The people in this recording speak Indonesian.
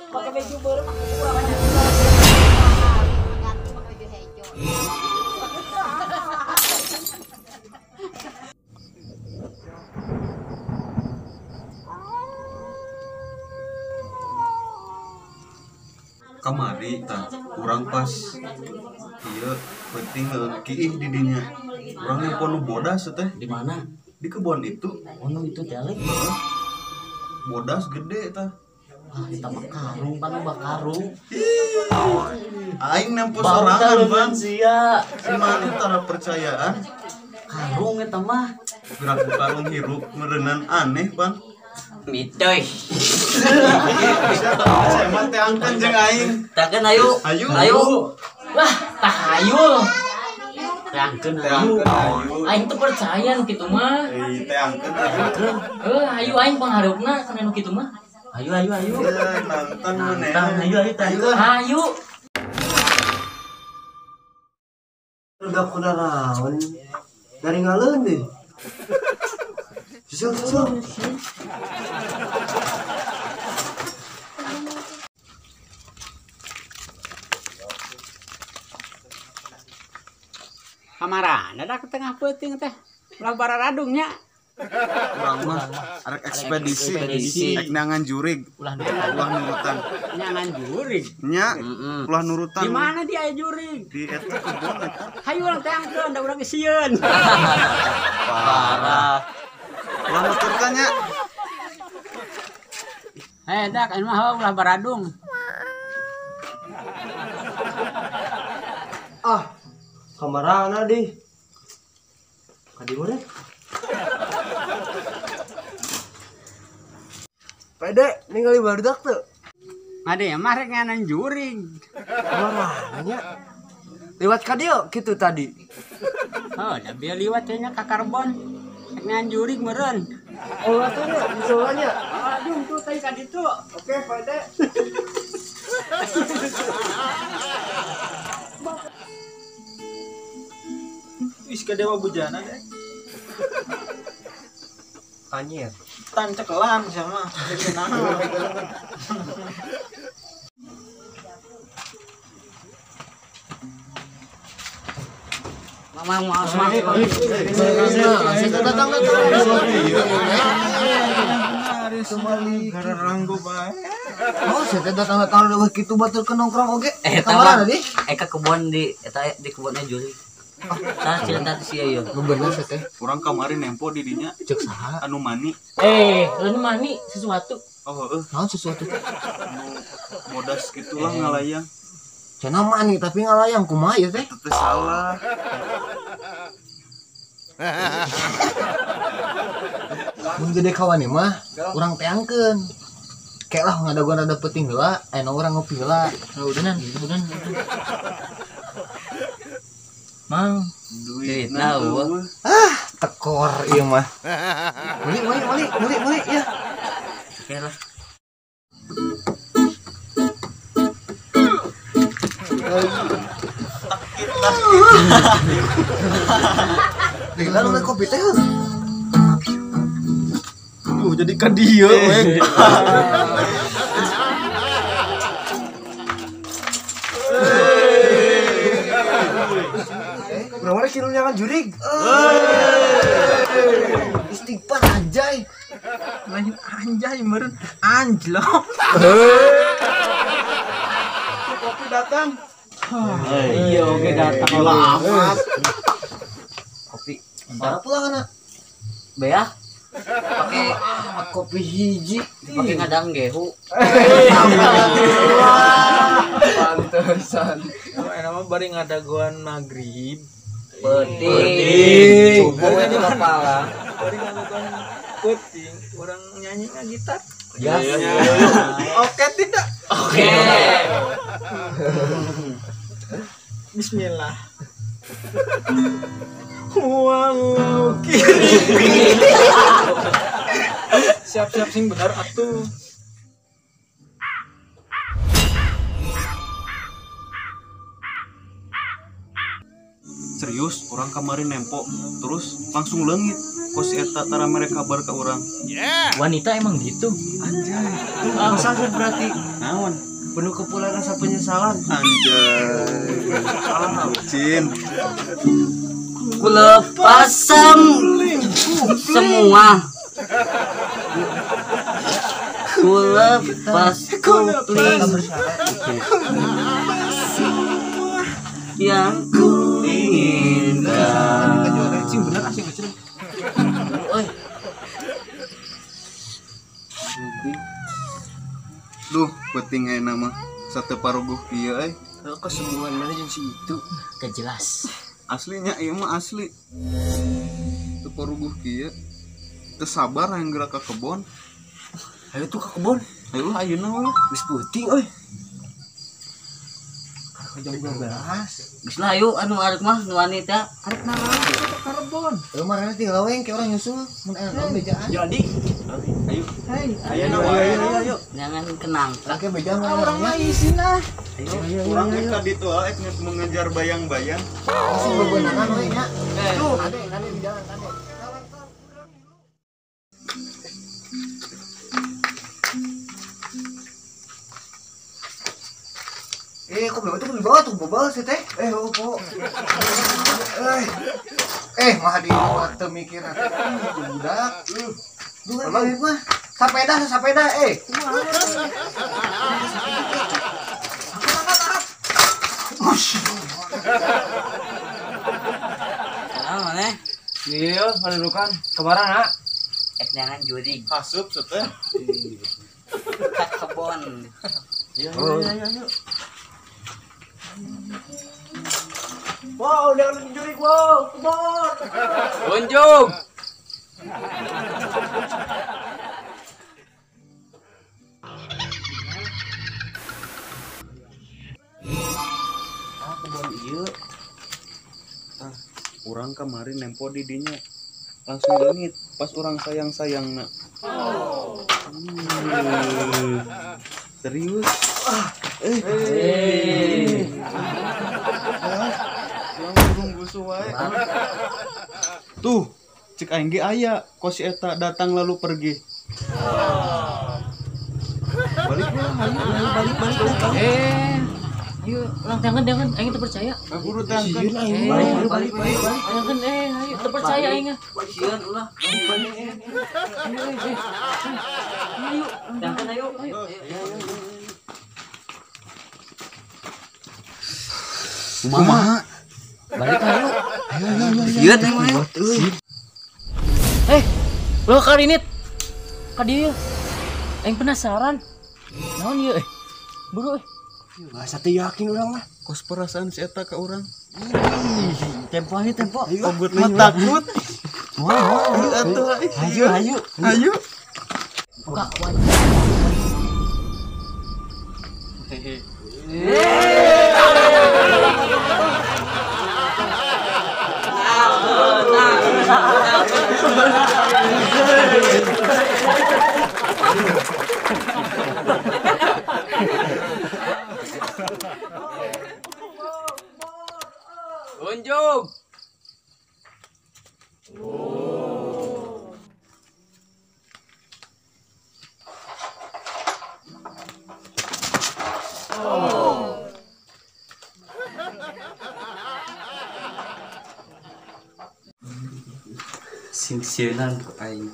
Pakai baju baru, ganti pakai baju hijau. Kamari tah kurang pas iya penting kiih di dinya urang yang nu bodas teh Di mana? di kebun itu Ono itu telek. bodas gede tah Ah, kita mah karung kan loba karung. aing nempo Bangsa sorangan leungeun bang sia. si mana tara percayaan Karung eta mah. gerak ku karung hirup meureunan aneh bang Mitoy. saya mah teh angkeun jeung aing Takeun ayo. Ayo. Ayo. Wah, tah hayul. Teangkeun ayo. Aing teu percaya nu kitu mah. teh angkeun Ayo aing pangharupna kana nu kitu mah. Ayo. nantang maneh Tang ayo Ayo. Udah kuda rawan dari ngaleun deh. Susul. Kamarana dah ke tengah peuting teh. Ulah bararadungnya. urang mah arek ekspedisi ek nangan jurig ulah nurutan Nyangan jurig. nya ulah nurutan Di mana dia aya jurig? di eta kebun eta Hayu urang teh angkeun da urang geus sieun. Parah. ulah nuturkan nya Dak anu mah ulah baradung. Kamarana deh. Kadi mana? Pede ningali barudak tuh. Ade mah rek nyanan jurig. Kamarana. Lewat ka dieu kitu tadi. Oh, da bieu liwat teh nya ka karbon. Rek nyanan jurig meureun. Oh, atunya misalnya. Aduh, tuh teh ka ditu. Oke, Pede. Wis ke dewa bujana deh. Anjir. Tan cekelan sama. Mamang maaf. gara ranggo bae Oh, saya datang lewat kitu batur ke nongkrong oge. Eta Kamarana mah deh. eka kebun di eta di kebunnya Juli. Tah cerita si ayo. Bener saya teh. urang kamari nempo di dinya Cek saha? anu mani Lu mani sesuatu. oh Naon sesuatu teh? bodas gitulah ngalayang Cenah mani tapi ngalayang kumaha ya teh? itu salah Mun gede kawan mah urang teh angkeun. Kayak lah ngadaguan rada penting heula, aya urang ngopi heula. Udahan. Mang, duit nah, Tekor ieu mah. Muli ya. oke lah. Lalu kopi teh. Jadi ka dieu we. Urang mah kieu nyangan jurig. Istighfar anjay. Lain anjay meureun anjlok. Kopi datang. Iya oke datang. Amat. Kopi. Para pulang anak. Beah, Pakai kopi hiji. pakai ngadang gehu. Pantesan. Nama bari ngadaguan maghrib. Penting. Subuh di kepala. Bari ngadaguan peuting, orang nyanyi gitar. Ya. Oke tidak? Oke. Bismillah. Walau kiri siap-siap sing benar atuh. Serius orang kemarin nempo terus langsung leungit kos eta tara mere kabar ka urang. Wanita emang gitu. Sakit berarti Naon? penuh kepulan rasa penyesalan. Anjay. Bucin. Kulepas semua. Kulepas kupling yang ku inginkan. Sing bener asing kecil. Duh, penting ayeuna mah sate paroguh kieu Kalau kesembuhan mana yang si itu. Gak jelas. Aslinya ieu mah asli. Teu paroguh kieu. Teu sabar yang gerak ke kebon. Ayo tuh ke kebun. Ayo ayeuna we. Wis puting euy. Jam 12. Geus lah yuk anu arek mah nu wanita. Arep naon ke Karbon. Marana tinggal laweng ke orang nyusul mun aya bejaan. Jadi. Ayo. Ayo ayo. Jangan kenang. Laki bejaan Orang mah isinya. Urang ge tadi tuh ek mengejar bayang-bayang. Masih bebenangan we nya. Tuh. Kade di jalan kade. Kok bawa tuh di bawah tuh bobal sih teh. Opo. Mah di luar teu mikir budak. Duh, mah sapeda. Kenal maneh? Iya, padudukan. Kemarin ha. Jangan jurig. Hasup teh. Ka kebon. Iya. Wow, udah juri wow, kebon. Kunjung. Kebon ieu. Urang kemarin nempo di dinya. Langsung leungit pas urang sayang-sayangna. Serius? Urang busu wae. Tuh, cek aing ge aya kos si eta datang lalu pergi. Balik lah, ayo balik. Ayo, ulang jangan, aing teu percaya. Buru tangkeun. Balik. Jangan, ayo teu percaya aing. Sieun ulah. Jangan ayo. Kumaha? Balik ayo. Sieun aing mah. Lo karinit. Ka dieu. Aing penasaran. Naon ieu? Buru Masa teh yakin orang mah. Kos perasaan si eta ka urang. Tempo. Ogut mah takut. Atuh ayo. buka Unjuk. Sing-sienan ku aing.